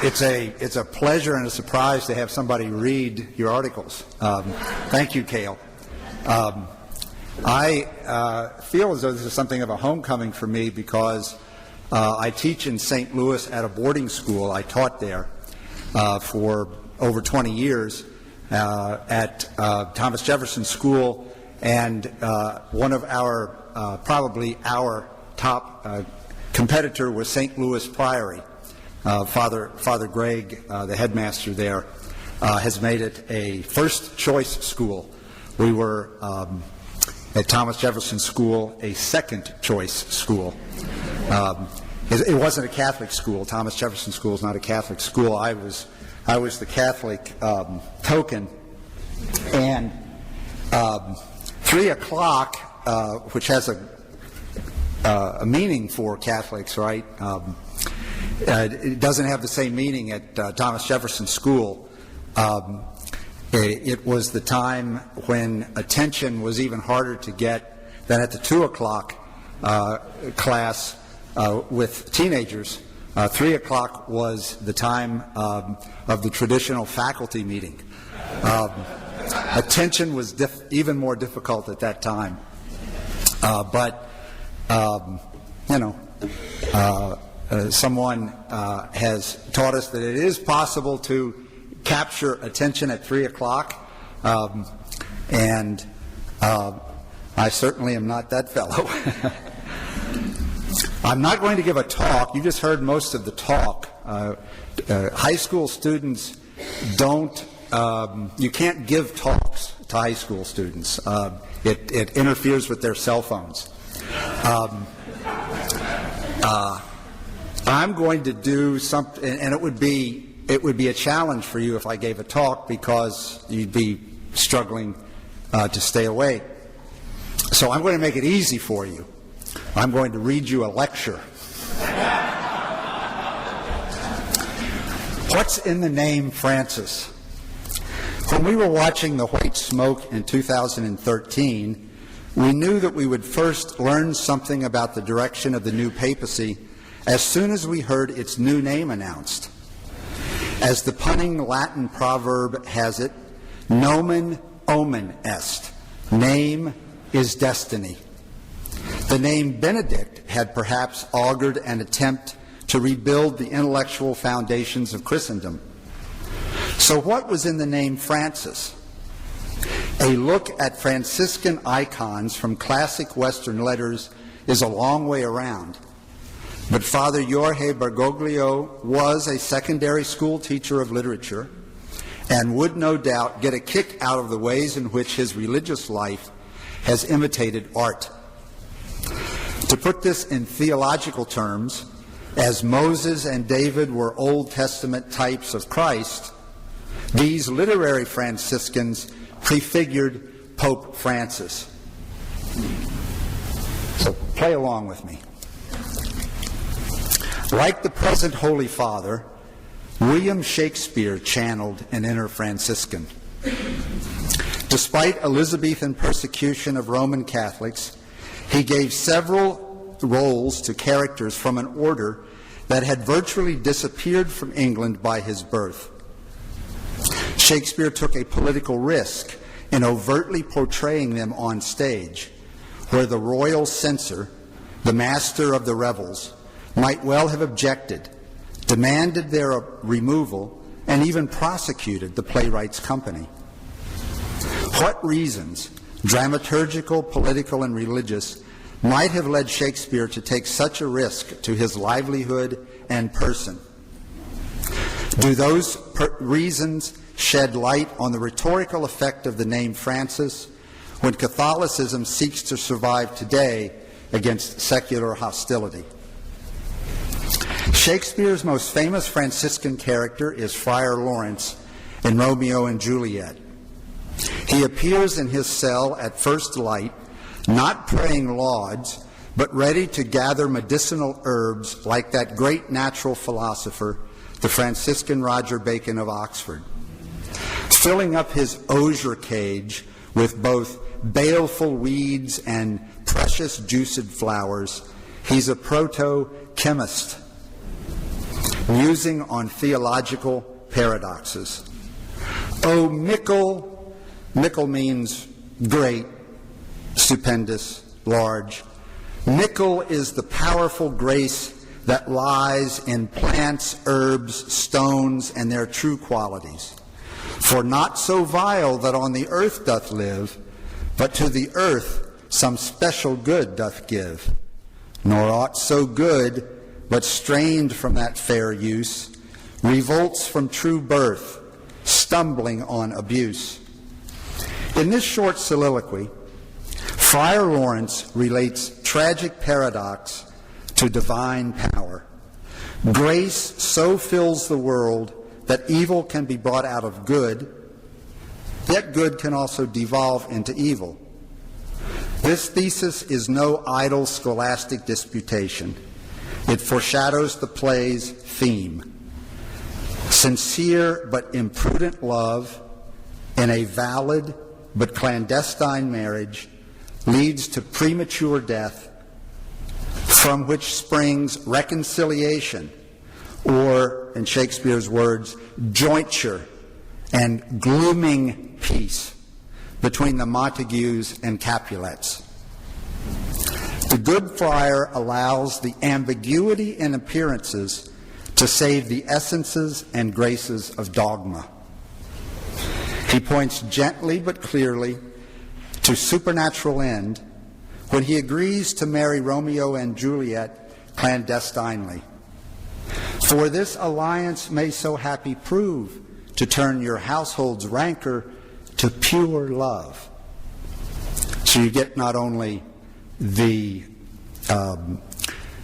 It's a pleasure and a surprise to have somebody read your articles. Thank you, Cale. I feel as though this is something of a homecoming for me because I teach in St. Louis at a boarding school. I taught there for over 20 years at Thomas Jefferson School, and one of our, probably our top competitor was St. Louis Priory. Father Greg, the headmaster there, has made it a first-choice school. We were, at Thomas Jefferson School, a second-choice school. It wasn't a Catholic school. Thomas Jefferson School is not a Catholic school. I was the Catholic token. And 3 o'clock, which has a meaning for Catholics, right? It doesn't have the same meaning at Thomas Jefferson School. It was the time when attention was even harder to get than at the 2 o'clock class with teenagers. 3 o'clock was the time of the traditional faculty meeting. Attention was even more difficult at that time. Someone has taught us that it is possible to capture attention at 3 o'clock, and I certainly am not that fellow. I'm not going to give a talk. You just heard most of the talk. High school students don't, you can't give talks to high school students. It interferes with their cell phones. I'm going to do something, and it would be a challenge for you if I gave a talk because you'd be struggling to stay awake. So I'm going to make it easy for you. I'm going to read you a lecture. What's in the name Francis? When we were watching The White Smoke in 2013, we knew that we would first learn something about the direction of the new papacy as soon as we heard its new name announced. As the punning Latin proverb has it, nomen omen est. Name is destiny. The name Benedict had perhaps augured an attempt to rebuild the intellectual foundations of Christendom. So what was in the name Francis? A look at Franciscan icons from classic Western letters is a long way around. But Father Jorge Bergoglio was a secondary school teacher of literature and would no doubt get a kick out of the ways in which his religious life has imitated art. To put this in theological terms, as Moses and David were Old Testament types of Christ, these literary Franciscans prefigured Pope Francis. So play along with me. Like the present Holy Father, William Shakespeare channeled an inner Franciscan. Despite Elizabethan persecution of Roman Catholics, he gave several roles to characters from an order that had virtually disappeared from England by his birth. Shakespeare took a political risk in overtly portraying them on stage, where the royal censor, the master of the revels, might well have objected, demanded their removal, and even prosecuted the playwrights' company. What reasons, dramaturgical, political, and religious, might have led Shakespeare to take such a risk to his livelihood and person? Do those reasons shed light on the rhetorical effect of the name Francis when Catholicism seeks to survive today against secular hostility? Shakespeare's most famous Franciscan character is Friar Lawrence in Romeo and Juliet. He appears in his cell at first light, not praying lauds, but ready to gather medicinal herbs like that great natural philosopher, the Franciscan Roger Bacon of Oxford. Filling up his osier cage with both baleful weeds and precious juiced flowers, he's a proto-chemist. musing on theological paradoxes. Oh, mickle, mickle means great, stupendous, large. Mickle is the powerful grace that lies in plants, herbs, stones, and their true qualities. For not so vile that on the earth doth live, but to the earth some special good doth give. Nor aught so good, but strained from that fair use, revolts from true birth, stumbling on abuse. In this short soliloquy, Friar Lawrence relates tragic paradox to divine power. Grace so fills the world that evil can be brought out of good, yet good can also devolve into evil. This thesis is no idle scholastic disputation. It foreshadows the play's theme. Sincere but imprudent love in a valid but clandestine marriage leads to premature death, from which springs reconciliation, or, in Shakespeare's words, jointure and glooming peace between the Montagues and Capulets. The good friar allows the ambiguity in appearances to save the essences and graces of dogma. He points gently but clearly to supernatural end when he agrees to marry Romeo and Juliet clandestinely. For this alliance may so happy prove to turn your household's rancor to pure love. So you get not only the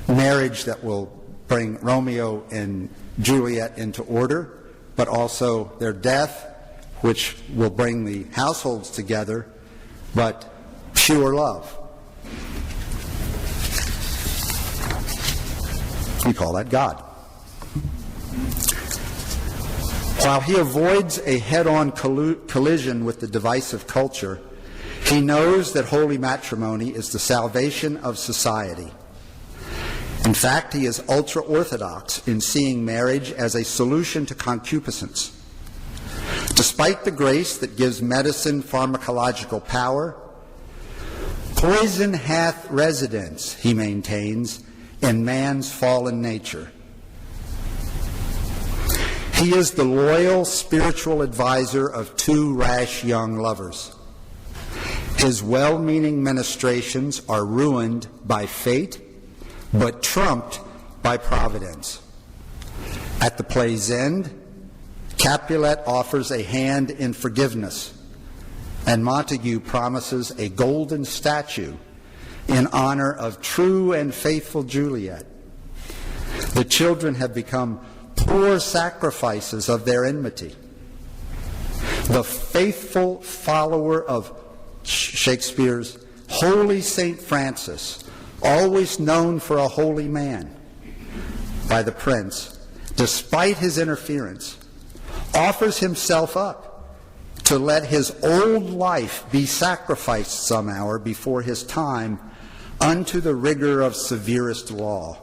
marriage that will bring Romeo and Juliet into order, but also their death, which will bring the households together, but pure love. We call that God. While he avoids a head-on collision with the divisive culture, he knows that holy matrimony is the salvation of society. In fact, he is ultra-orthodox in seeing marriage as a solution to concupiscence. Despite the grace that gives medicine pharmacological power, poison hath residence, he maintains, in man's fallen nature. He is the loyal spiritual advisor of two rash young lovers. His well-meaning ministrations are ruined by fate, but trumped by providence. At the play's end, Capulet offers a hand in forgiveness, and Montague promises a golden statue in honor of true and faithful Juliet. The children have become poor sacrifices of their enmity. The faithful follower of Shakespeare's holy Saint Francis, always known for a holy man by the prince, despite his interference, offers himself up to let his old life be sacrificed some hour before his time unto the rigor of severest law.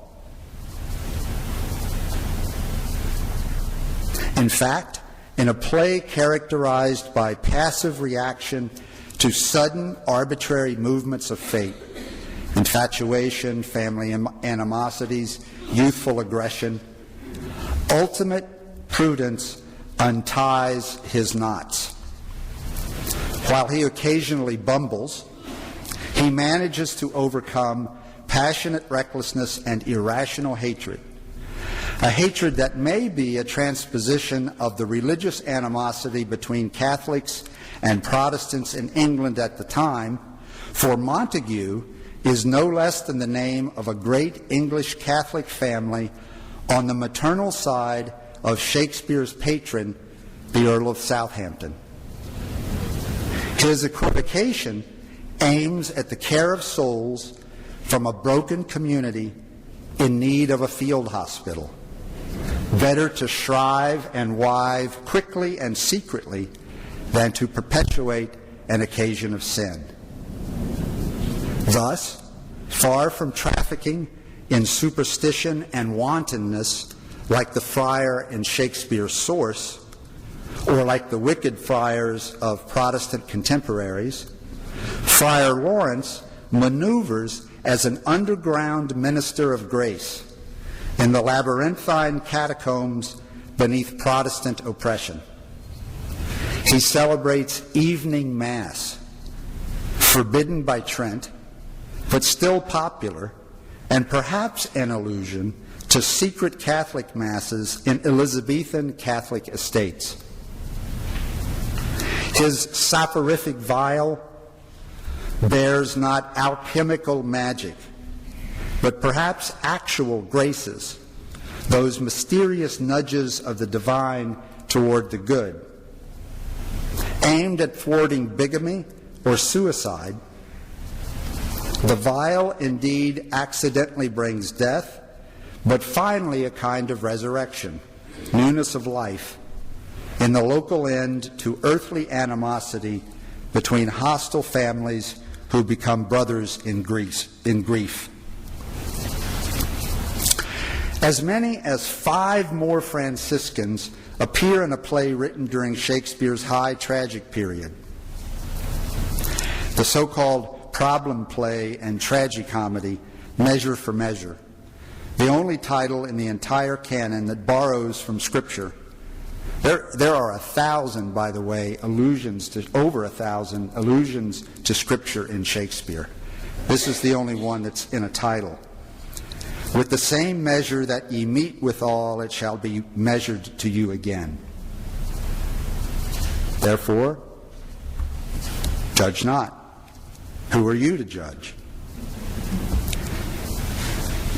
In fact, in a play characterized by passive reaction to sudden arbitrary movements of fate, infatuation, family animosities, youthful aggression, ultimate prudence unties his knots. While he occasionally bumbles, he manages to overcome passionate recklessness and irrational hatred, a hatred that may be a transposition of the religious animosity between Catholics and Protestants in England at the time, for Montague is no less than the name of a great English Catholic family on the maternal side of Shakespeare's patron, the Earl of Southampton. His equivocation aims at the care of souls from a broken community in need of a field hospital. Better to shrive and wive quickly and secretly than to perpetuate an occasion of sin. Thus, far from trafficking in superstition and wantonness like the friar in Shakespeare's Source, or like the wicked friars of Protestant contemporaries, Friar Lawrence maneuvers as an underground minister of grace in the labyrinthine catacombs beneath Protestant oppression. He celebrates evening Mass, forbidden by Trent, but still popular, and perhaps an allusion to secret Catholic Masses in Elizabethan Catholic estates. His soporific vial bears not alchemical magic, but perhaps actual graces, those mysterious nudges of the divine toward the good. Aimed at thwarting bigamy or suicide, the vial indeed accidentally brings death, but finally a kind of resurrection, newness of life, in the local end to earthly animosity between hostile families who become brothers in grief. As many as 5 more Franciscans appear in a play written during Shakespeare's high tragic period. The so-called problem play and tragicomedy, Measure for Measure, the only title in the entire canon that borrows from Scripture. There are 1,000, by the way, over 1,000 allusions to Scripture in Shakespeare. This is the only one that's in a title. With the same measure that ye mete withal, it shall be measured to you again. Therefore, judge not. Who are you to judge?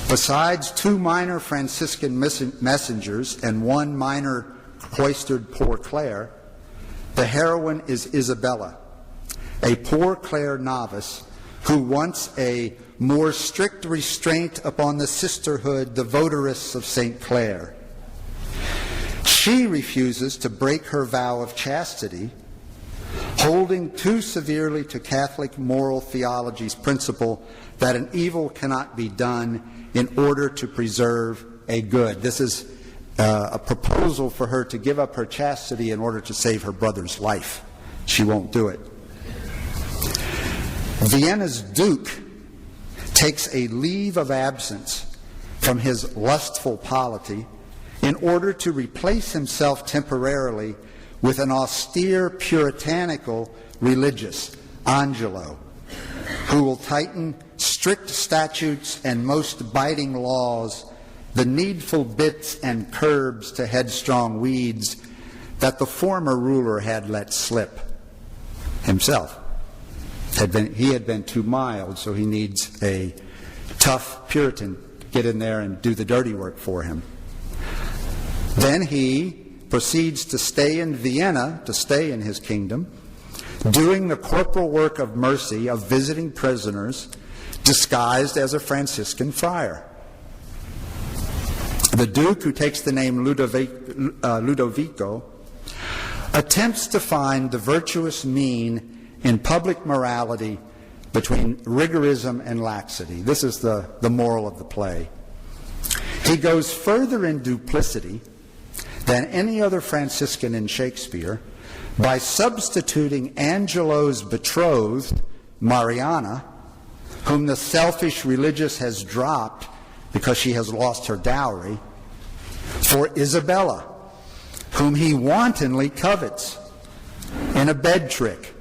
Besides 2 minor Franciscan messengers and 1 minor cloistered Poor Clare, the heroine is Isabella, a Poor Clare novice who wants a more strict restraint upon the sisterhood, the votarists of St. Clare. She refuses to break her vow of chastity, holding too severely to Catholic moral theology's principle that an evil cannot be done in order to preserve a good. This is a proposal for her to give up her chastity in order to save her brother's life. She won't do it. Vienna's Duke takes a leave of absence from his lustful polity in order to replace himself temporarily with an austere, puritanical religious, Angelo, who will tighten strict statutes and most biting laws, the needful bits and curbs to headstrong weeds that the former ruler had let slip himself. He had been too mild, so he needs a tough Puritan to get in there and do the dirty work for him. Then he proceeds to stay in Vienna, to stay in his kingdom, doing the corporal work of mercy of visiting prisoners, disguised as a Franciscan friar. The Duke, who takes the name Ludovico, attempts to find the virtuous mean in public morality between rigorism and laxity. This is the moral of the play. He goes further in duplicity than any other Franciscan in Shakespeare by substituting Angelo's betrothed, Mariana, whom the selfish religious has dropped because she has lost her dowry, for Isabella, whom he wantonly covets in a bed trick.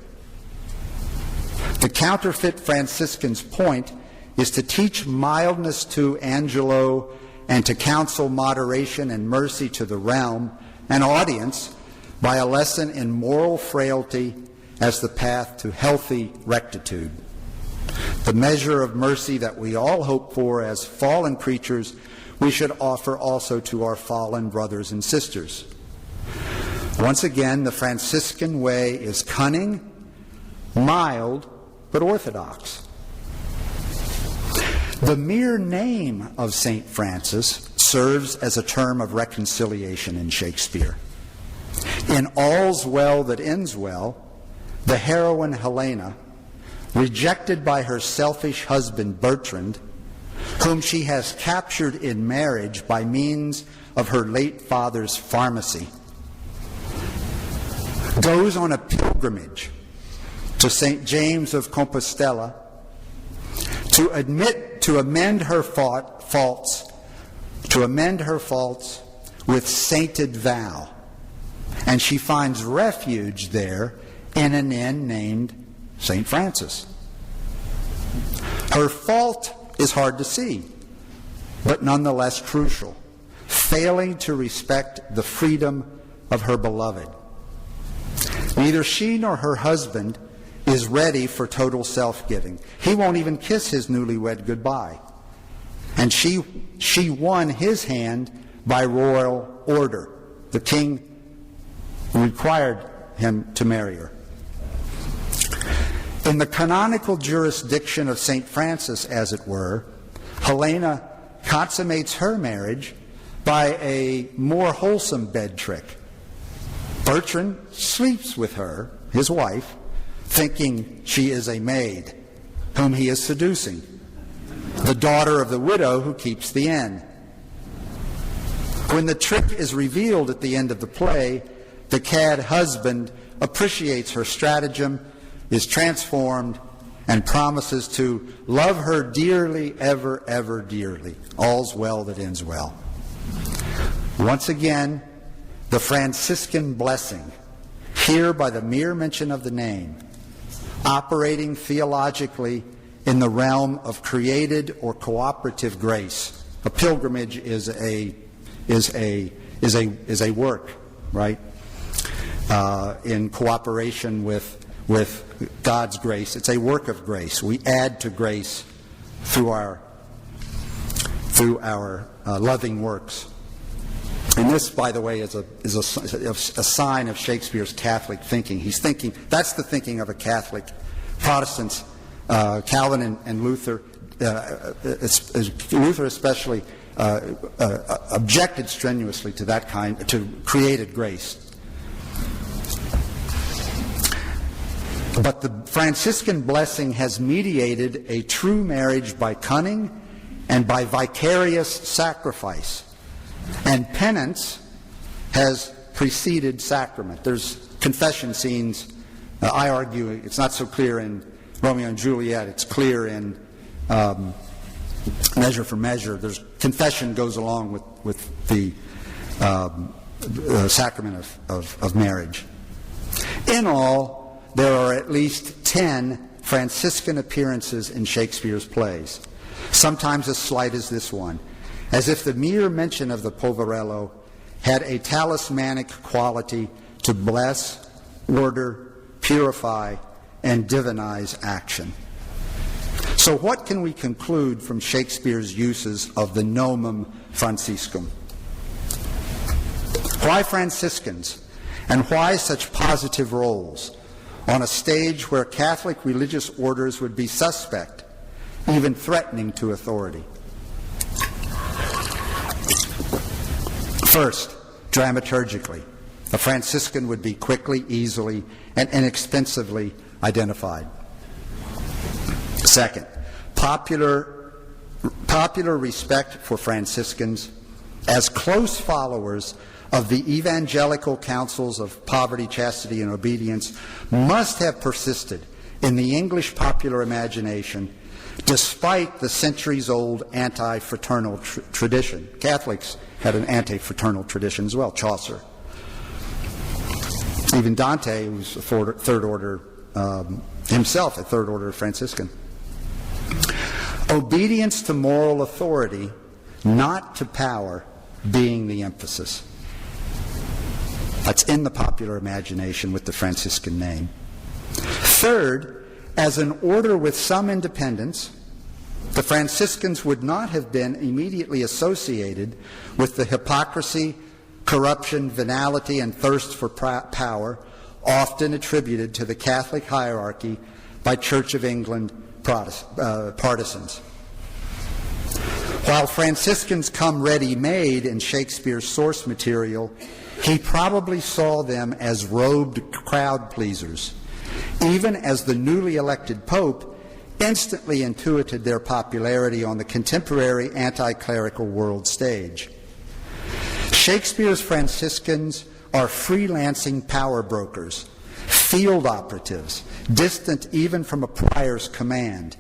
The counterfeit Franciscan's point is to teach mildness to Angelo and to counsel moderation and mercy to the realm and audience by a lesson in moral frailty as the path to healthy rectitude. The measure of mercy that we all hope for as fallen creatures, we should offer also to our fallen brothers and sisters. Once again, the Franciscan way is cunning, mild, but orthodox. The mere name of Saint Francis serves as a term of reconciliation in Shakespeare. In All's Well That Ends Well, the heroine Helena, rejected by her selfish husband Bertrand, whom she has captured in marriage by means of her late father's pharmacy, goes on a pilgrimage to St. James of Compostela to amend her faults with sainted vow. And she finds refuge there in an inn named Saint Francis. Her fault is hard to see, but nonetheless crucial, failing to respect the freedom of her beloved. Neither she nor her husband is ready for total self-giving. He won't even kiss his newlywed goodbye. And she won his hand by royal order. The king required him to marry her. In the canonical jurisdiction of St. Francis, as it were, Helena consummates her marriage by a more wholesome bed trick. Bertrand sleeps with her, his wife, thinking she is a maid whom he is seducing, the daughter of the widow who keeps the inn. When the trick is revealed at the end of the play, the cad husband appreciates her stratagem, is transformed, and promises to love her dearly, ever, ever dearly. All's well that ends well. Once again, the Franciscan blessing, here by the mere mention of the name, operating theologically in the realm of created or cooperative grace. A pilgrimage is a work, right? In cooperation with God's grace. It's a work of grace. We add to grace through our loving works. And this, by the way, is a sign of Shakespeare's Catholic thinking. He's thinking, that's the thinking of a Catholic. Protestants, Calvin and Luther, Luther especially, objected strenuously to that kind, to created grace. But the Franciscan blessing has mediated a true marriage by cunning and by vicarious sacrifice. And penance has preceded sacrament. There's confession scenes. I argue it's not so clear in Romeo and Juliet. It's clear in Measure for Measure. There's confession goes along with the sacrament of marriage. In all, there are at least 10 Franciscan appearances in Shakespeare's plays, sometimes as slight as this one, as if the mere mention of the Poverello had a talismanic quality to bless, order, purify, and divinize action. So what can we conclude from Shakespeare's uses of the nomen Franciscum? Why Franciscans, and why such positive roles on a stage where Catholic religious orders would be suspect, even threatening to authority? First, dramaturgically, a Franciscan would be quickly, easily, and inexpensively identified. Second, popular respect for Franciscans as close followers of the evangelical counsels of poverty, chastity, and obedience must have persisted in the English popular imagination despite the centuries-old anti-fraternal tradition. Catholics had an anti-fraternal tradition as well, Chaucer. Even Dante, who was a third order, himself a third order Franciscan. Obedience to moral authority, not to power, being the emphasis. That's in the popular imagination with the Franciscan name. Third, as an order with some independence, the Franciscans would not have been immediately associated with the hypocrisy, corruption, venality, and thirst for power often attributed to the Catholic hierarchy by Church of England partisans. While Franciscans come ready-made in Shakespeare's source material, he probably saw them as robed crowd pleasers, even as the newly elected Pope instantly intuited their popularity on the contemporary anti-clerical world stage. Shakespeare's Franciscans are freelancing power brokers, field operatives, distant even from a prior's command,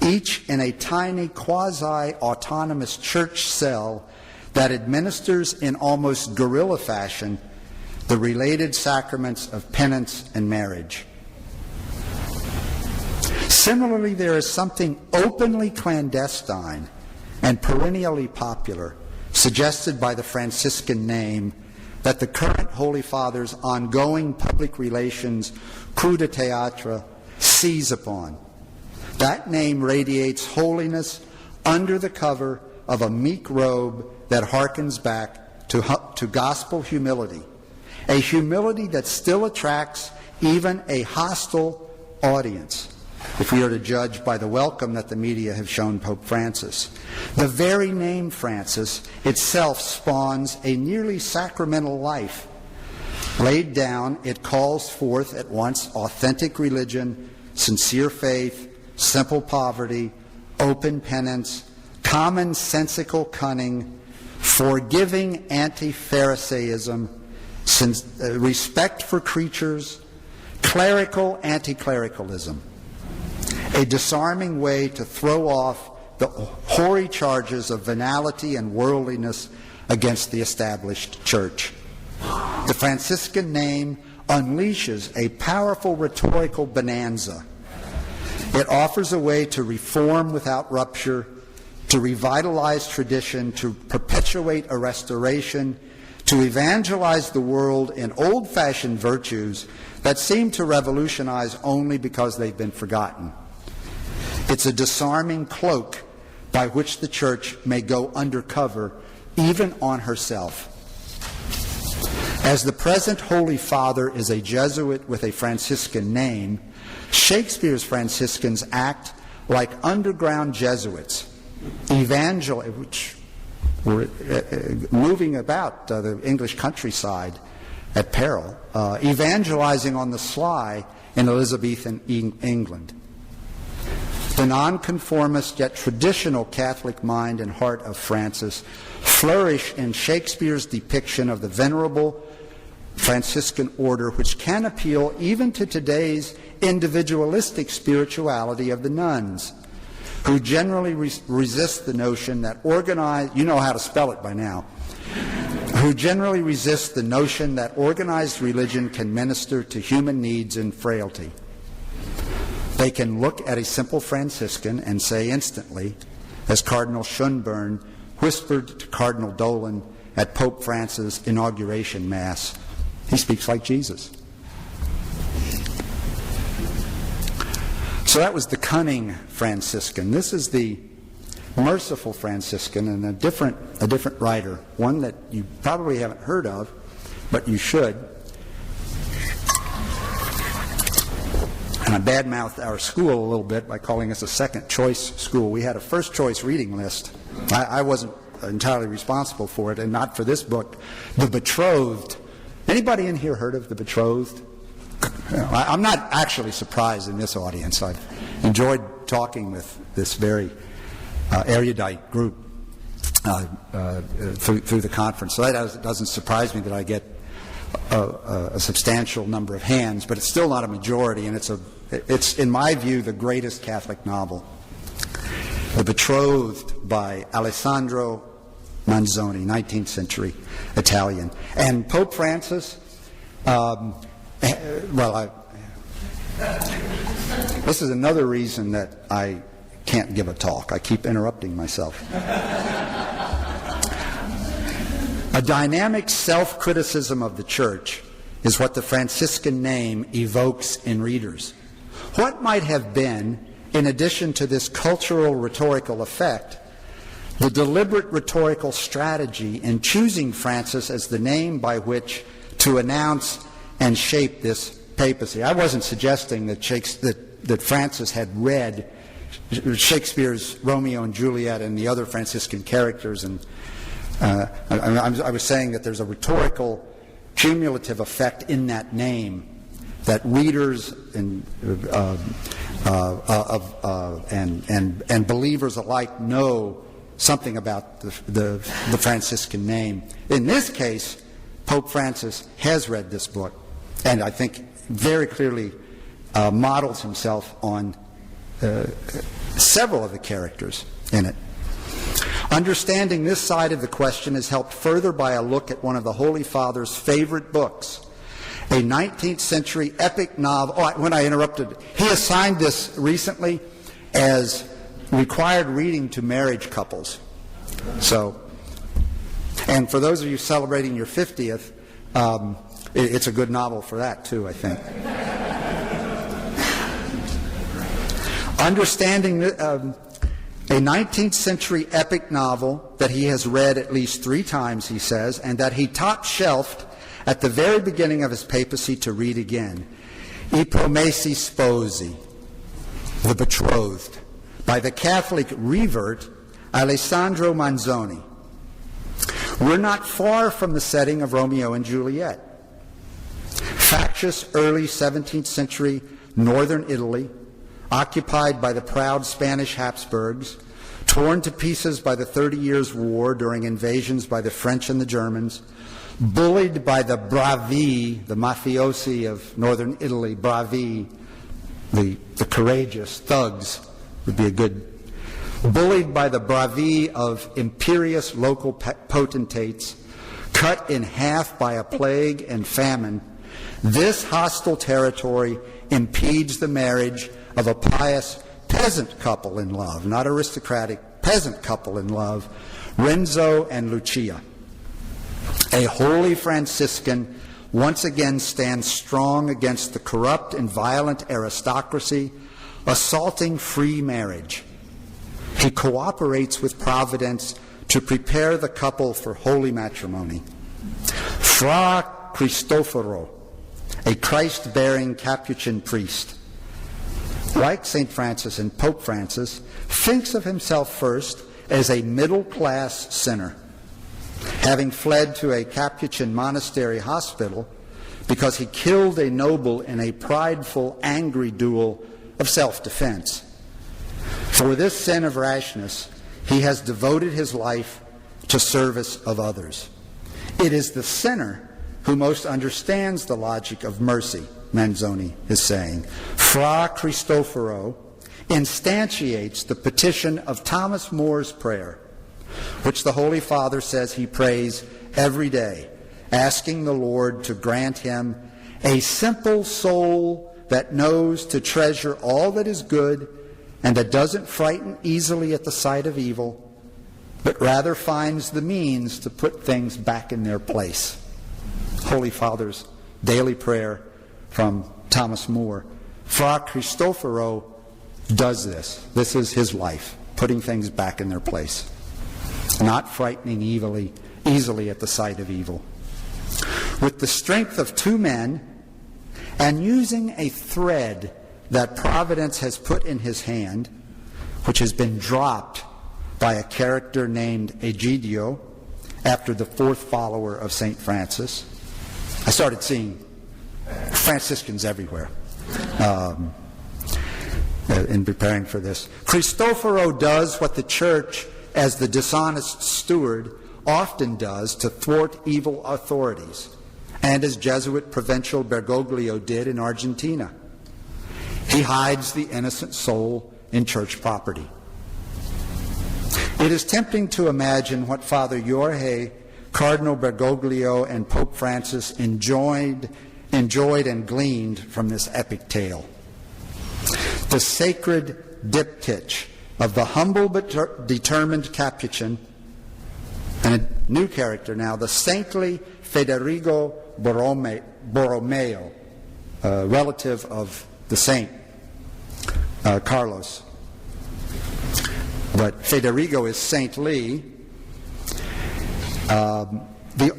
each in a tiny quasi-autonomous church cell that administers in almost guerrilla fashion the related sacraments of penance and marriage. Similarly, there is something openly clandestine and perennially popular suggested by the Franciscan name that the current Holy Father's ongoing public relations coup de théâtre seize upon. That name radiates holiness under the cover of a meek robe that harkens back to gospel humility, a humility that still attracts even a hostile audience, if we are to judge by the welcome that the media have shown Pope Francis. The very name Francis itself spawns a nearly sacramental life. Laid down, it calls forth at once authentic religion, sincere faith, simple poverty, open penance, commonsensical cunning, forgiving anti-Pharisaism, respect for creatures, clerical anti-clericalism. A disarming way to throw off the hoary charges of venality and worldliness against the established church. The Franciscan name unleashes a powerful rhetorical bonanza. It offers a way to reform without rupture, to revitalize tradition, to perpetuate a restoration, to evangelize the world in old-fashioned virtues that seem to revolutionize only because they've been forgotten. It's a disarming cloak by which the Church may go undercover, even on herself. As the present Holy Father is a Jesuit with a Franciscan name, Shakespeare's Franciscans act like underground Jesuits, which were moving about the English countryside at peril, evangelizing on the sly in Elizabethan England. The nonconformist yet traditional Catholic mind and heart of Francis flourish in Shakespeare's depiction of the venerable Franciscan order, which can appeal even to today's individualistic spirituality of the nuns, who generally resist the notion that organized, you know how to spell it by now, who generally resist the notion that organized religion can minister to human needs and frailty. They can look at a simple Franciscan and say instantly, as Cardinal Schönborn whispered to Cardinal Dolan at Pope Francis' inauguration Mass, he speaks like Jesus. So that was the cunning Franciscan. This is the merciful Franciscan, and a different writer, one that you probably haven't heard of, but you should. And I badmouthed our school a little bit by calling us a second choice school. We had a first choice reading list. I wasn't entirely responsible for it, and not for this book, The Betrothed. Anybody in here heard of The Betrothed? I'm not actually surprised in this audience. I've enjoyed talking with this very erudite group through the conference. So that doesn't surprise me that I get a substantial number of hands, but it's still not a majority, and it's in my view, the greatest Catholic novel. The Betrothed by Alessandro Manzoni, 19th century Italian. And Pope Francis, this is another reason that I can't give a talk. I keep interrupting myself. A dynamic self-criticism of the Church is what the Franciscan name evokes in readers. What might have been, in addition to this cultural rhetorical effect, the deliberate rhetorical strategy in choosing Francis as the name by which to announce and shape this papacy? I wasn't suggesting that Francis had read Shakespeare's Romeo and Juliet and the other Franciscan characters, and I was saying that there's a rhetorical cumulative effect in that name that readers and believers alike know something about the Franciscan name. In this case, Pope Francis has read this book, and I think very clearly models himself on several of the characters in it. Understanding this side of the question is helped further by a look at one of the Holy Father's favorite books, a 19th century epic novel. When I interrupted, he assigned this recently as required reading to marriage couples. So, and for those of you celebrating your 50th, it's a good novel for that too, I think. Understanding a 19th century epic novel that he has read at least 3 times, he says, and that he top-shelved at the very beginning of his papacy to read again. I Promessi Sposi, The Betrothed, by the Catholic revert Alessandro Manzoni. We're not far from the setting of Romeo and Juliet. Factious early 17th century northern Italy, occupied by the proud Spanish Habsburgs, torn to pieces by the 30 Years' War during invasions by the French and the Germans, bullied by the bravi, the mafiosi of northern Italy, bravi, the courageous thugs would be a good, bullied by the bravi of imperious local potentates, cut in half by a plague and famine, this hostile territory impedes the marriage of a pious peasant couple in love, not aristocratic, peasant couple in love, Renzo and Lucia. A holy Franciscan once again stands strong against the corrupt and violent aristocracy, assaulting free marriage. He cooperates with Providence to prepare the couple for holy matrimony. Fra Cristoforo, a Christ-bearing Capuchin priest, like Saint Francis and Pope Francis, thinks of himself first as a middle-class sinner, having fled to a Capuchin monastery hospital because he killed a noble in a prideful, angry duel of self-defense. For this sin of rashness, he has devoted his life to service of others. It is the sinner who most understands the logic of mercy, Manzoni is saying. Fra Cristoforo instantiates the petition of Thomas More's prayer, which the Holy Father says he prays every day, asking the Lord to grant him a simple soul that knows to treasure all that is good and that doesn't frighten easily at the sight of evil, but rather finds the means to put things back in their place. Holy Father's daily prayer from Thomas More. Fra Cristoforo does this. This is his life, putting things back in their place, not frightening easily at the sight of evil. With the strength of 2 men, and using a thread that Providence has put in his hand, which has been dropped by a character named Egidio, after the 4th follower of Saint Francis. I started seeing Franciscans everywhere in preparing for this. Cristoforo does what the Church, as the dishonest steward, often does to thwart evil authorities, and as Jesuit Provincial Bergoglio did in Argentina. He hides the innocent soul in church property. It is tempting to imagine what Father Jorge, Cardinal Bergoglio, and Pope Francis enjoyed and gleaned from this epic tale. The sacred diptych of the humble but determined Capuchin, and a new character now, the saintly Federico Borromeo, relative of the saint Carlos. But Federico is saintly.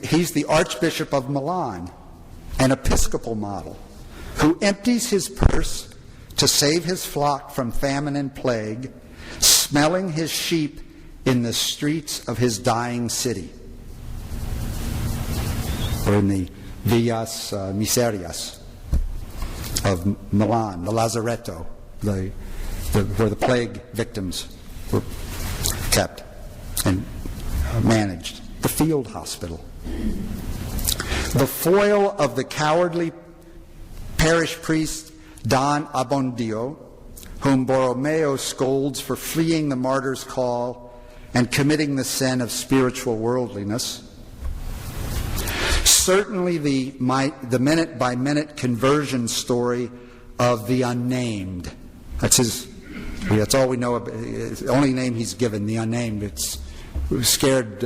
He's the Archbishop of Milan, an Episcopal model, who empties his purse to save his flock from famine and plague, smelling his sheep in the streets of his dying city, or in the Villas Miserias of Milan, the Lazaretto, where the plague victims were kept. and managed, the field hospital. The foil of the cowardly parish priest Don Abbondio, whom Borromeo scolds for fleeing the martyr's call and committing the sin of spiritual worldliness. Certainly the minute-by-minute conversion story of the unnamed. That's all we know. It's the only name he's given, the unnamed. It scared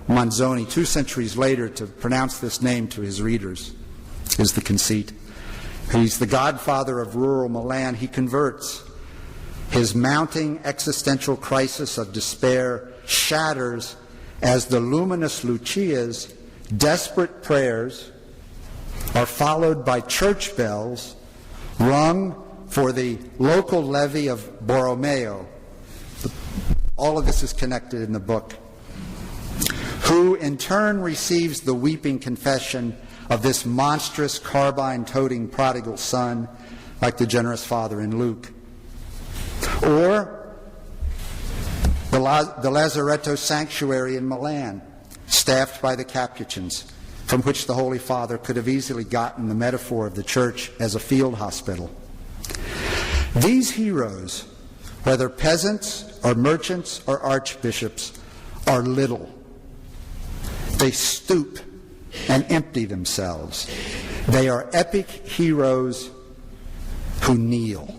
Manzoni 2 centuries later to pronounce this name to his readers, is the conceit. He's the godfather of rural Milan. He converts. His mounting existential crisis of despair shatters as the luminous Lucia's desperate prayers are followed by church bells rung for the local levy of Borromeo. All of this is connected in the book. Who in turn receives the weeping confession of this monstrous carbine-toting prodigal son, like the generous father in Luke. Or the Lazaretto Sanctuary in Milan, staffed by the Capuchins, from which the Holy Father could have easily gotten the metaphor of the church as a field hospital. These heroes, whether peasants or merchants or archbishops, are little. They stoop and empty themselves. They are epic heroes who kneel.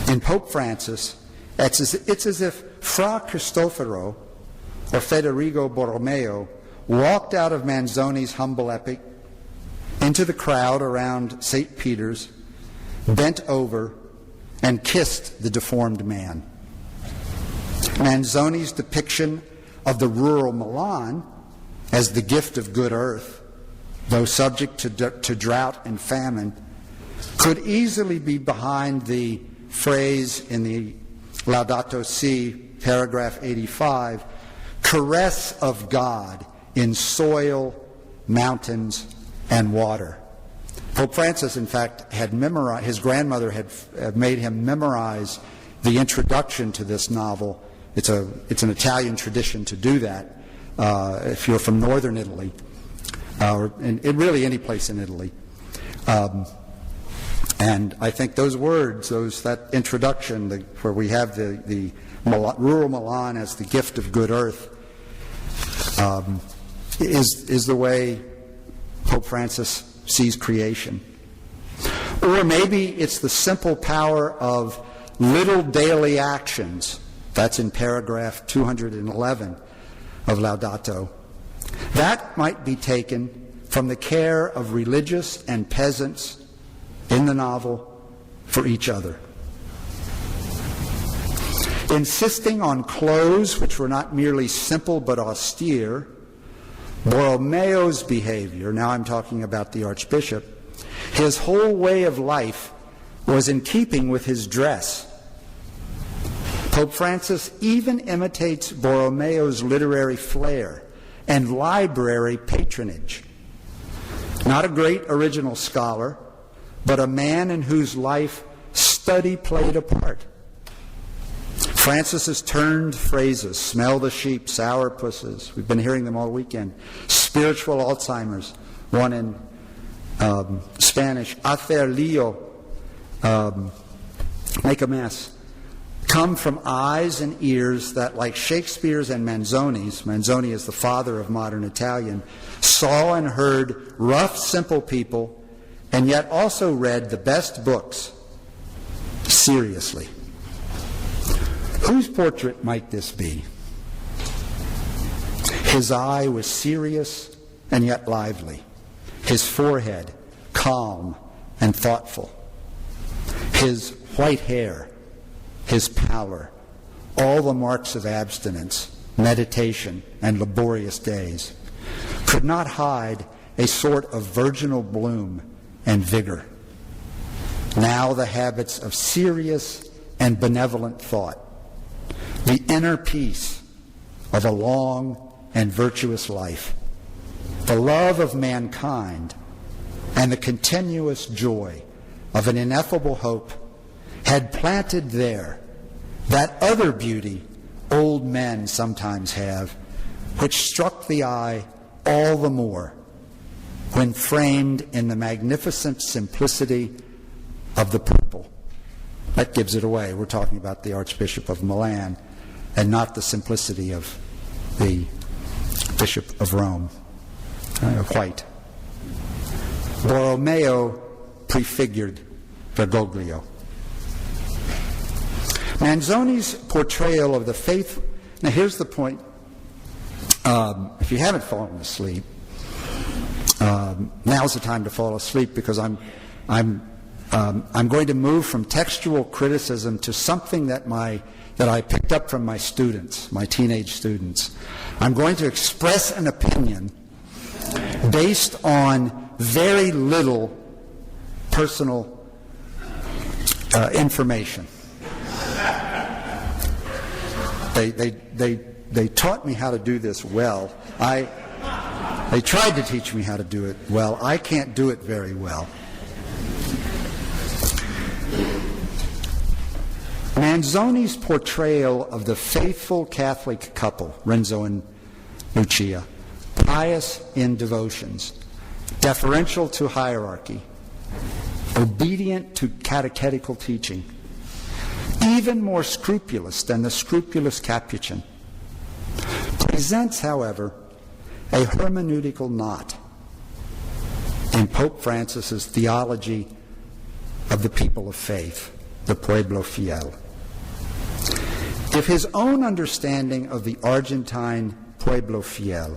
In Pope Francis, it's as if Fra Cristoforo or Federico Borromeo walked out of Manzoni's humble epic into the crowd around St. Peter's, bent over, and kissed the deformed man. Manzoni's depiction of the rural Milan as the gift of good earth, though subject to drought and famine, could easily be behind the phrase in the Laudato Si, paragraph 85, caress of God in soil, mountains, and water. Pope Francis, in fact, had memorized, his grandmother had made him memorize the introduction to this novel. It's an Italian tradition to do that if you're from northern Italy, or really any place in Italy. And I think those words, that introduction, where we have the rural Milan as the gift of good earth, is the way Pope Francis sees creation. Or maybe it's the simple power of little daily actions. That's in paragraph 211 of Laudato. That might be taken from the care of religious and peasants in the novel for each other. Insisting on clothes which were not merely simple but austere, Borromeo's behavior, now I'm talking about the Archbishop, his whole way of life was in keeping with his dress. Pope Francis even imitates Borromeo's literary flair and library patronage. Not a great original scholar, but a man in whose life study played a part. Francis's turned phrases, smell the sheep, sourpusses, we've been hearing them all weekend, spiritual Alzheimer's, one in Spanish, hacer lío, make a mess, come from eyes and ears that, like Shakespeare's and Manzoni's, Manzoni is the father of modern Italian, saw and heard rough, simple people, and yet also read the best books seriously. Whose portrait might this be? His eye was serious and yet lively. His forehead calm and thoughtful. His white hair, his pallor, all the marks of abstinence, meditation, and laborious days, could not hide a sort of virginal bloom and vigor. Now the habits of serious and benevolent thought, the inner peace of a long and virtuous life, the love of mankind, and the continuous joy of an ineffable hope had planted there that other beauty old men sometimes have, which struck the eye all the more when framed in the magnificent simplicity of the purple. That gives it away. We're talking about the Archbishop of Milan and not the simplicity of the Bishop of Rome, white. Borromeo prefigured Bergoglio. Manzoni's portrayal of the faith. Now, here's the point. If you haven't fallen asleep, now's the time to fall asleep, because I'm going to move from textual criticism to something that I picked up from my students, my teenage students. I'm going to express an opinion based on very little personal information. They taught me how to do this well. They tried to teach me how to do it well. I can't do it very well. Manzoni's portrayal of the faithful Catholic couple, Renzo and Lucia, pious in devotions, deferential to hierarchy, obedient to catechetical teaching, even more scrupulous than the scrupulous Capuchin, presents, however, a hermeneutical knot in Pope Francis's theology of the people of faith, the pueblo fiel. If his own understanding of the Argentine pueblo fiel,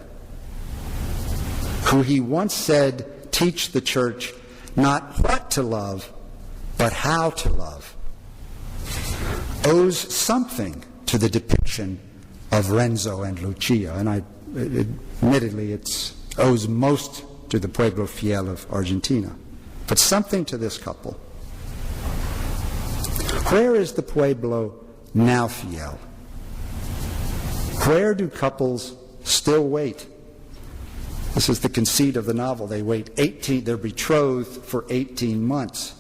who he once said teach the church not what to love, but how to love, owes something to the depiction of Renzo and Lucia, and admittedly it owes most to the pueblo fiel of Argentina, but something to this couple. Where is the pueblo now fiel? Where do couples still wait? This is the conceit of the novel. They wait they're betrothed for 18 months.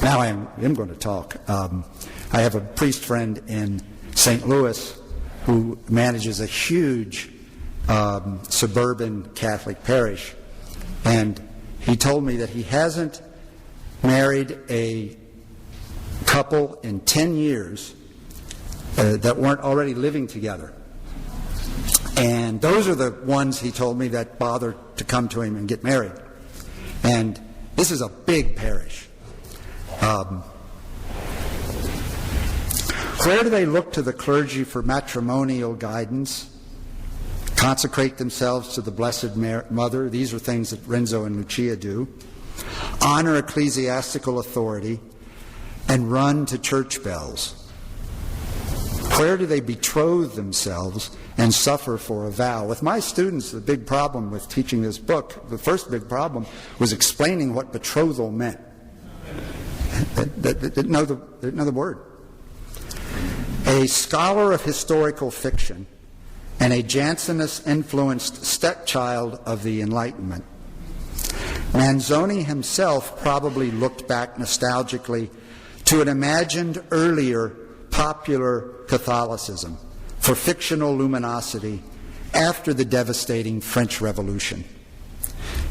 Now I am going to talk. I have a priest friend in St. Louis who manages a huge suburban Catholic parish, and he told me that he hasn't married a couple in 10 years that weren't already living together. And those are the ones, he told me, that bother to come to him and get married. And this is a big parish. Where do they look to the clergy for matrimonial guidance? Consecrate themselves to the Blessed Mother. These are things that Renzo and Lucia do. Honor ecclesiastical authority and run to church bells. Where do they betroth themselves and suffer for a vow? With my students, the big problem with teaching this book, the first big problem was explaining what betrothal meant. They didn't know the word. A scholar of historical fiction and a Jansenist-influenced stepchild of the Enlightenment, Manzoni himself probably looked back nostalgically to an imagined earlier popular Catholicism for fictional luminosity after the devastating French Revolution.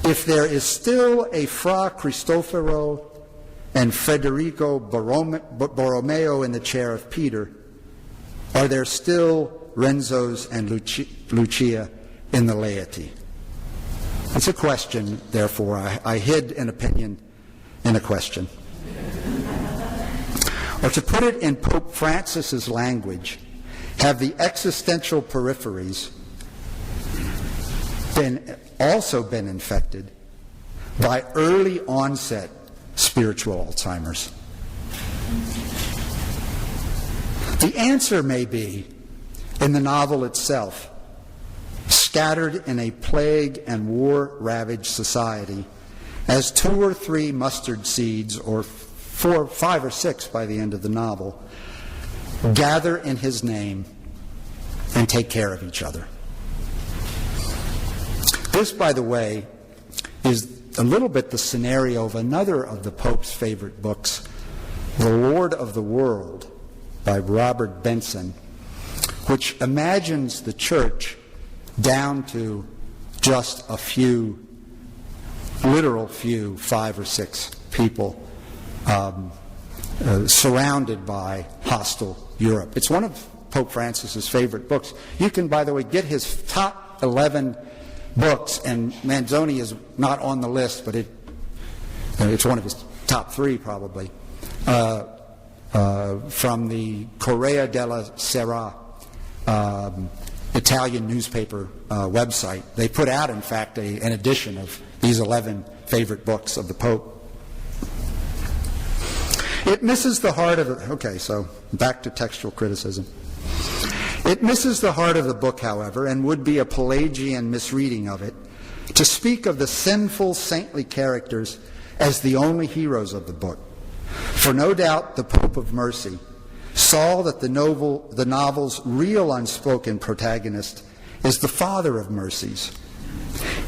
If there is still a Fra Cristoforo and Federico Borromeo in the chair of Peter, are there still Renzos and Lucia in the laity? It's a question, therefore. I hid an opinion in a question. Or to put it in Pope Francis's language, have the existential peripheries also been infected by early onset spiritual Alzheimer's? The answer may be in the novel itself, scattered in a plague and war-ravaged society, as 2 or 3 mustard seeds, or 4, 5, or 6 by the end of the novel, gather in his name and take care of each other. This, by the way, is a little bit the scenario of another of the Pope's favorite books, The Lord of the World, by Robert Benson, which imagines the church down to just a few, literal few, 5 or 6 people surrounded by hostile Europe. It's one of Pope Francis's favorite books. You can, by the way, get his top 11 books, and Manzoni is not on the list, but it's one of his top 3 probably, from the Corriere della Sera Italian newspaper website. They put out, in fact, an edition of these 11 favorite books of the Pope. It misses the heart of it. Okay, so back to textual criticism. It misses the heart of the book, however, and would be a Pelagian misreading of it, to speak of the sinful, saintly characters as the only heroes of the book. For no doubt the Pope of Mercy saw that the novel's real unspoken protagonist is the Father of Mercies.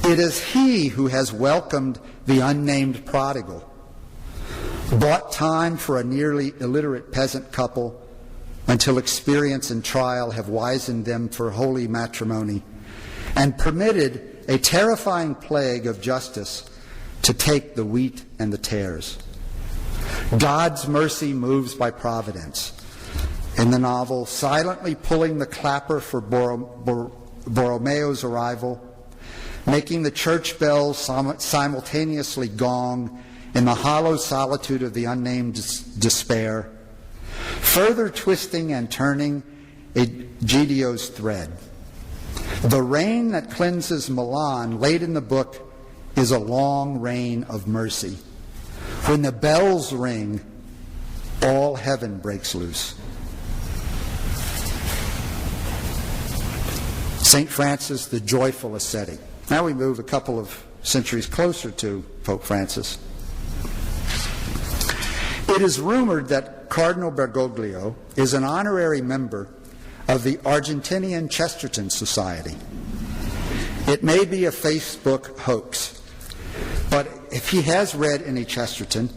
It is he who has welcomed the unnamed prodigal, bought time for a nearly illiterate peasant couple until experience and trial have wizened them for holy matrimony, and permitted a terrifying plague of justice to take the wheat and the tares. God's mercy moves by providence. In the novel, silently pulling the clapper for Borromeo's arrival, making the church bells simultaneously gong in the hollow solitude of the unnamed despair, further twisting and turning Egidio's thread. The rain that cleanses Milan, late in the book, is a long rain of mercy. When the bells ring, all heaven breaks loose. Saint Francis, the joyful ascetic. Now we move a couple of centuries closer to Pope Francis. It is rumored that Cardinal Bergoglio is an honorary member of the Argentinian Chesterton Society. It may be a Facebook hoax, but if he has read any Chesterton,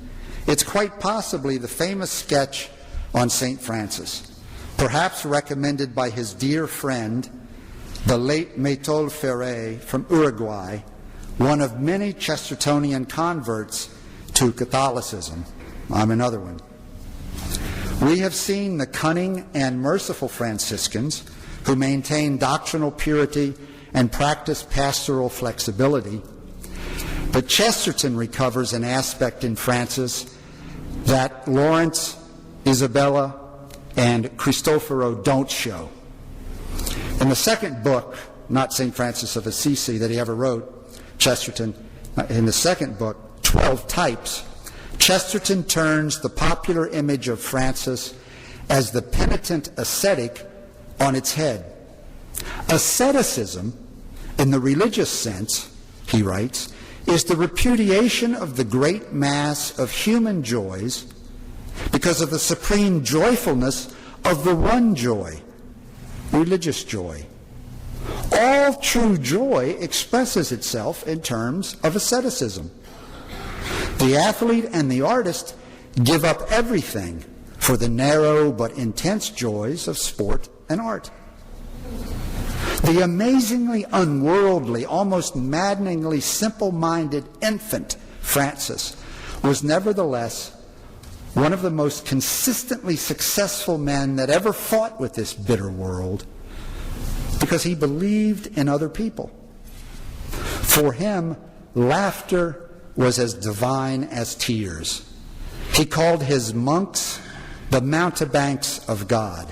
it's quite possibly the famous sketch on Saint Francis, perhaps recommended by his dear friend, the late Maitol Ferré from Uruguay, one of many Chestertonian converts to Catholicism. I'm another one. We have seen the cunning and merciful Franciscans who maintain doctrinal purity and practice pastoral flexibility, but Chesterton recovers an aspect in Francis that Lawrence, Isabella, and Cristoforo don't show. In the second book, not St. Francis of Assisi that he ever wrote, Chesterton, in the second book, 12 Types, Chesterton turns the popular image of Francis as the penitent ascetic on its head. Asceticism, in the religious sense, he writes, is the repudiation of the great mass of human joys because of the supreme joyfulness of the one joy, religious joy. All true joy expresses itself in terms of asceticism. The athlete and the artist give up everything for the narrow but intense joys of sport and art. The amazingly unworldly, almost maddeningly simple-minded infant Francis was nevertheless one of the most consistently successful men that ever fought with this bitter world because he believed in other people. For him, laughter was as divine as tears. He called his monks the mountebanks of God.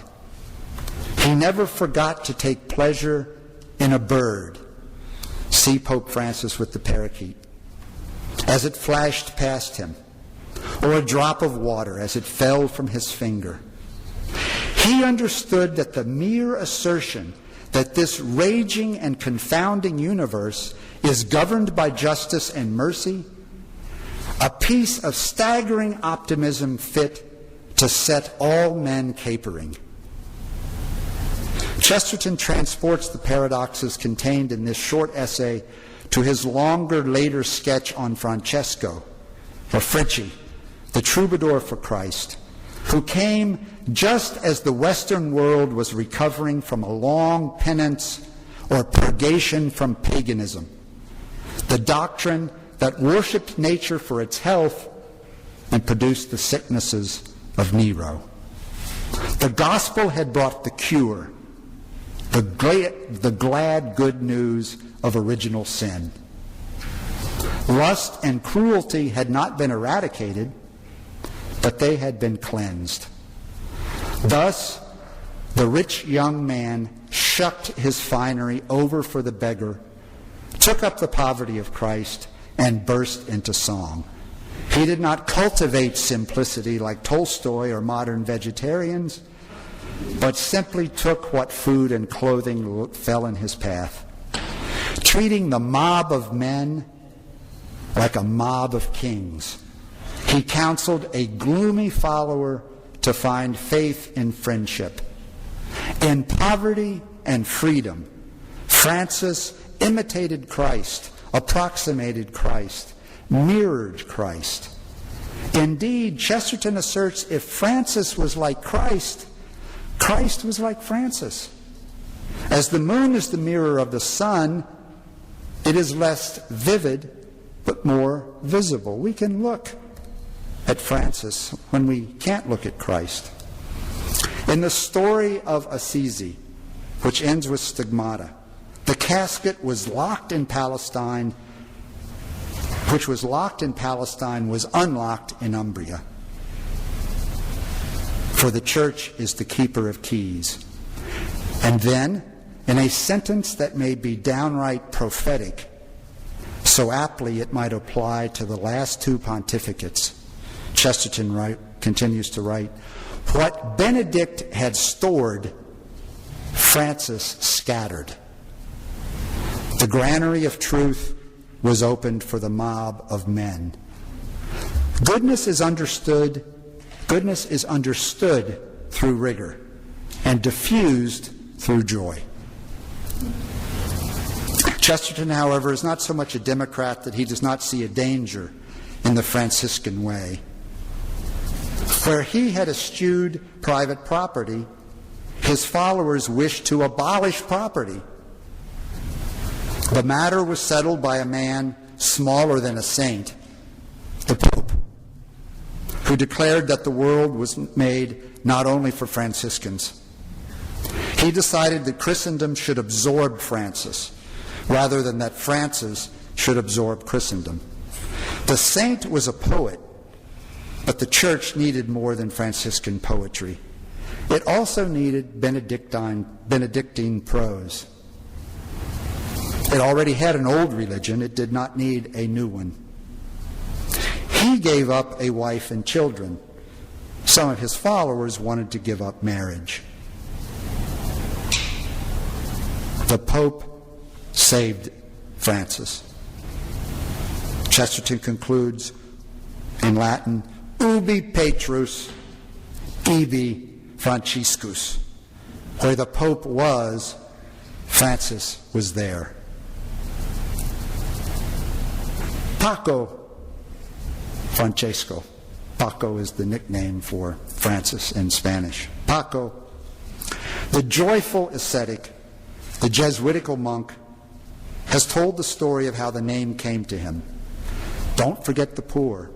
He never forgot to take pleasure in a bird. See Pope Francis with the parakeet, as it flashed past him, or a drop of water as it fell from his finger. He understood that the mere assertion that this raging and confounding universe is governed by justice and mercy, a piece of staggering optimism fit to set all men capering. Chesterton transports the paradoxes contained in this short essay to his longer, later sketch on Francesco, or Frecci, the troubadour for Christ, who came just as the Western world was recovering from a long penance or purgation from paganism, the doctrine that worshiped nature for its health and produced the sicknesses of Nero. The gospel had brought the cure, the glad good news of original sin. Lust and cruelty had not been eradicated, but they had been cleansed. Thus, the rich young man shucked his finery over for the beggar, took up the poverty of Christ, and burst into song. He did not cultivate simplicity like Tolstoy or modern vegetarians, but simply took what food and clothing fell in his path, treating the mob of men like a mob of kings. He counseled a gloomy follower to find faith in friendship. In poverty and freedom, Francis imitated Christ, approximated Christ, mirrored Christ. Indeed, Chesterton asserts if Francis was like Christ, Christ was like Francis. As the moon is the mirror of the sun, it is less vivid but more visible. We can look at Francis when we can't look at Christ. In the story of Assisi, which ends with stigmata, the casket was locked in Palestine, which was locked in Palestine, was unlocked in Umbria. For the church is the keeper of keys. And then, in a sentence that may be downright prophetic, so aptly it might apply to the last two pontificates, Chesterton continues to write, what Benedict had stored, Francis scattered. The granary of truth was opened for the mob of men. Goodness is understood through rigor and diffused through joy. Chesterton, however, is not so much a Democrat that he does not see a danger in the Franciscan way. Where he had eschewed private property, his followers wished to abolish property. The matter was settled by a man smaller than a saint, the Pope, who declared that the world was made not only for Franciscans. He decided that Christendom should absorb Francis, rather than that Francis should absorb Christendom. The saint was a poet, but the church needed more than Franciscan poetry. It also needed Benedictine prose. It already had an old religion. It did not need a new one. He gave up a wife and children. Some of his followers wanted to give up marriage. The Pope saved Francis. Chesterton concludes in Latin, ubi Petrus, ibi Franciscus. Where the Pope was, Francis was there. Paco Francesco. Paco is the nickname for Francis in Spanish. Paco, the joyful ascetic, the Jesuitical monk, has told the story of how the name came to him. Don't forget the poor,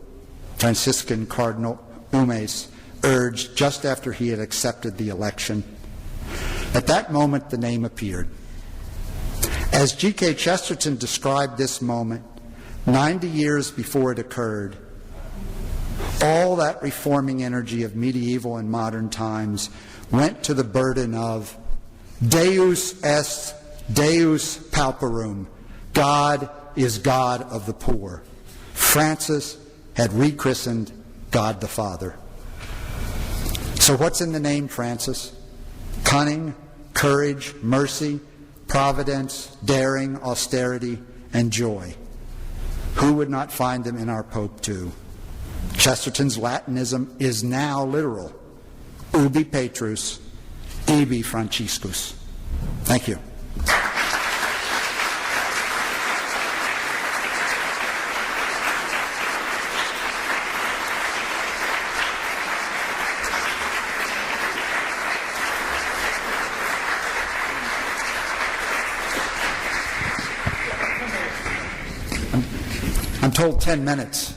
Franciscan Cardinal Umes urged just after he had accepted the election. At that moment, the name appeared. As G.K. Chesterton described this moment, 90 years before it occurred, all that reforming energy of medieval and modern times went to the burden of Deus est Deus pauperum. God is God of the poor. Francis had rechristened God the Father. So what's in the name Francis? Cunning, courage, mercy, providence, daring, austerity, and joy. Who would not find them in our Pope too? Chesterton's Latinism is now literal. Ubi Petrus, ibi Franciscus. Thank you. told 10 minutes.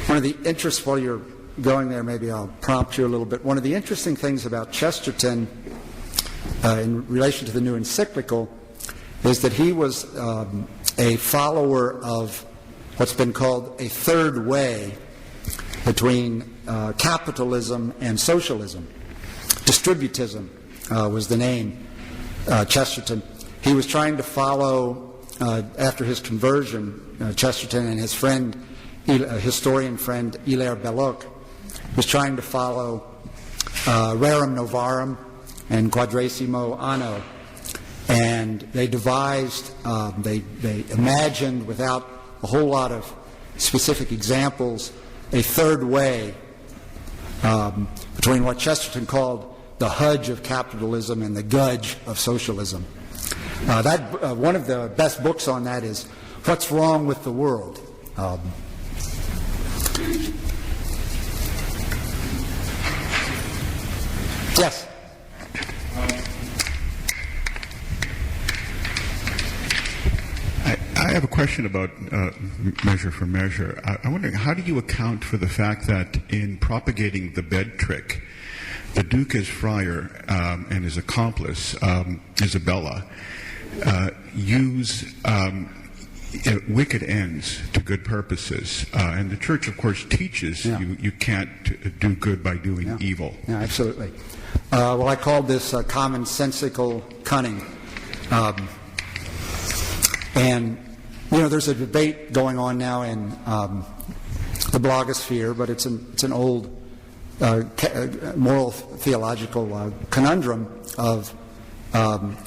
One of the interests, while you're going there, maybe I'll prompt you a little bit. One of the interesting things about Chesterton in relation to the new encyclical is that he was a follower of what's been called a third way between capitalism and socialism. Distributism was the name, Chesterton. He was trying to follow, after his conversion, Chesterton and his friend, historian friend Hilaire Belloc, was trying to follow rerum novarum and quadrasimo anno. And they devised, they imagined, without a whole lot of specific examples, a third way between what Chesterton called the hudge of capitalism and the gudge of socialism. One of the best books on that is What's Wrong with the World? Yes? I have a question about Measure for Measure. I'm wondering, how do you account for the fact that in propagating the bed trick, the Duke Friar and his accomplice, Isabella, use wicked ends to good purposes? And the Church, of course, teaches you can't do good by doing evil. Yeah, absolutely. Well, I called this commonsensical cunning. And, there's a debate going on now in the blogosphere, but it's an old moral theological conundrum of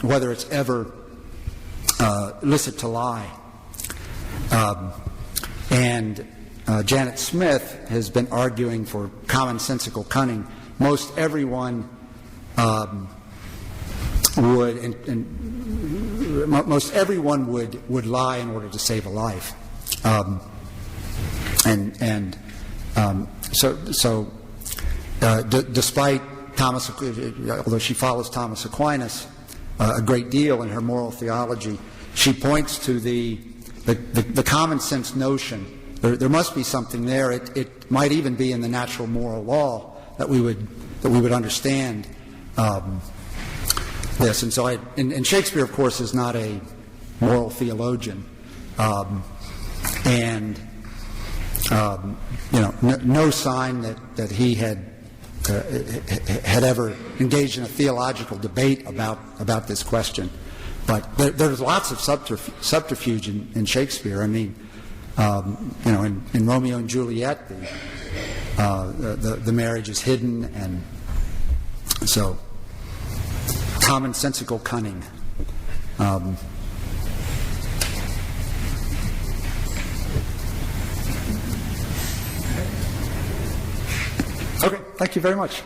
whether it's ever licit to lie. And Janet Smith has been arguing for commonsensical cunning. Most everyone would lie in order to save a life, despite Thomas, although she follows Thomas Aquinas a great deal in her moral theology, she points to the common sense notion. There must be something there. It might even be in the natural moral law that we would understand this. And so, and Shakespeare, of course, is not a moral theologian, no sign that he had ever engaged in a theological debate about this question. But there's lots of subterfuge in Shakespeare. I mean, in Romeo and Juliet, the marriage is hidden, and so commonsensical cunning. Okay, thank you very much.